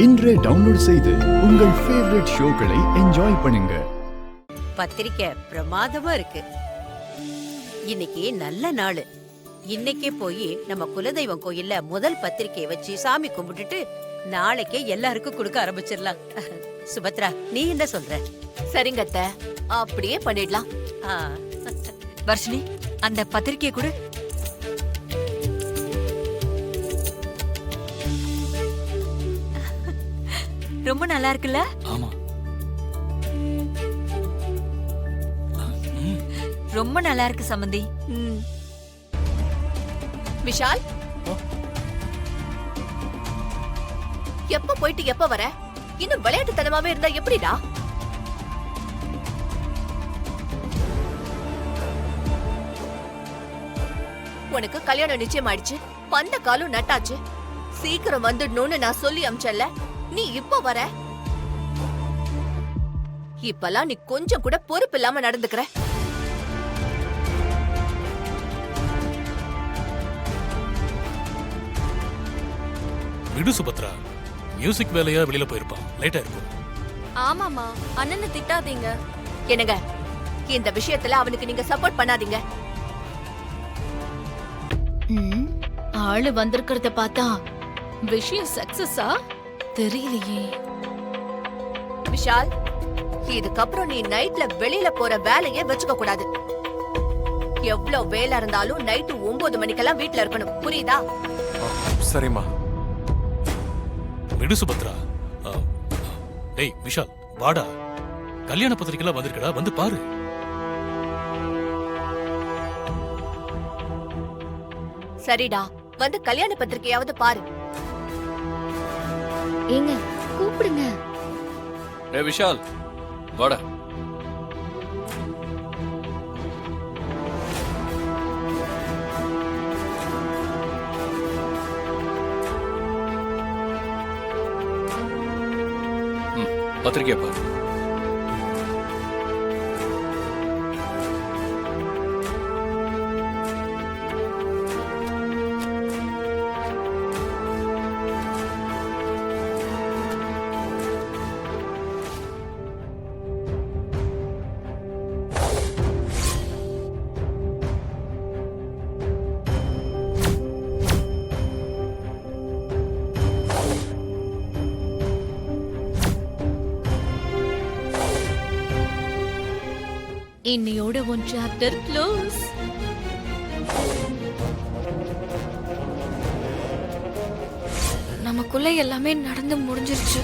இன்றே டவுன்லோட் செய்து உங்கள் ஃபேவரட் ஷோக்களை என்ஜாய் பண்ணுங்க. பத்திரிக்கை பிரமாதமா இருக்கு. இன்னைக்கு நல்ல நாள். இன்னைக்கே போய் நம்ம குலதெய்வம் கோயில்ல முதல் பத்திரிக்கையை வச்சு சாமி கும்பிட்டுட்டு நாளைக்கே எல்லாருக்கும் கொடுக்க ஆரம்பிச்சிடலாம். சுபத்ரா, நீ என்ன சொல்ற? சரிங்க அத்தை, அப்படியே பண்ணிடலாம். வர்ஷினி, அந்த பத்திரிக்கையை கொடு. ரொம்ப நல்லா இருக்குல்ல? ஆமா, ரொம்ப நல்லா இருக்கு சம்பந்தி. விஷால், எப்ப போயிட்டு எப்ப வர? இன்னும் விளையாட்டுத்தனமாவே இருந்தா எப்படிடா? உனக்கு கல்யாணம் நிச்சயம் ஆயிடுச்சு, பந்த காலும் நட்டாச்சு. சீக்கிரம் வந்துடணும்னு நான் சொல்லி அமிச்சல்ல, நீ இப்ப வர? இப்பெல்லாம் நீ கொஞ்சம் கூட பொறுப்பு இல்லாம நடந்துக்கிற. விடு சுபத்ரா, மியூசிக் வேலையா வெளியில போயிருப்பான், லேட்டா இருக்கும். ஆமாமா, அண்ணனை திட்டாதீங்க. என்னங்க, இந்த விஷயத்துல அவனுக்கு நீங்க சப்போர்ட் பண்ணாதீங்க. ஆளு வந்திருக்கிறத பார்த்தா விஷயம் சக்சஸா தெரியலையே. விஷால், இதுக்கப்புறம் நீ நைட்ல வெளியில போற வேலையே வச்சுக்க கூடாது. எவ்வளவு வேலை இருந்தாலும் நைட்டு 9 மணிக்கெல்லாம் வீட்டுல இருக்கணும், புரியுதா? சரிம்மா. விடு சுபத்ரா. டேய் விஷால், வாடா, கல்யாண பத்திரிக்கைலாம் வந்திருக்கடா, வந்து பாரு. சரிடா, வந்து கல்யாண பத்திரிக்கையாவது பாரு. ஏங்க கூப்பிடுங்க. ஏ விஷால், வாடா. பத்திரிக்கையா பாரு. இன்னையோட ஒன் சாப்டர் க்ளோஸ். நமக்குள்ள எல்லாமே நடந்து முடிஞ்சிருச்சு.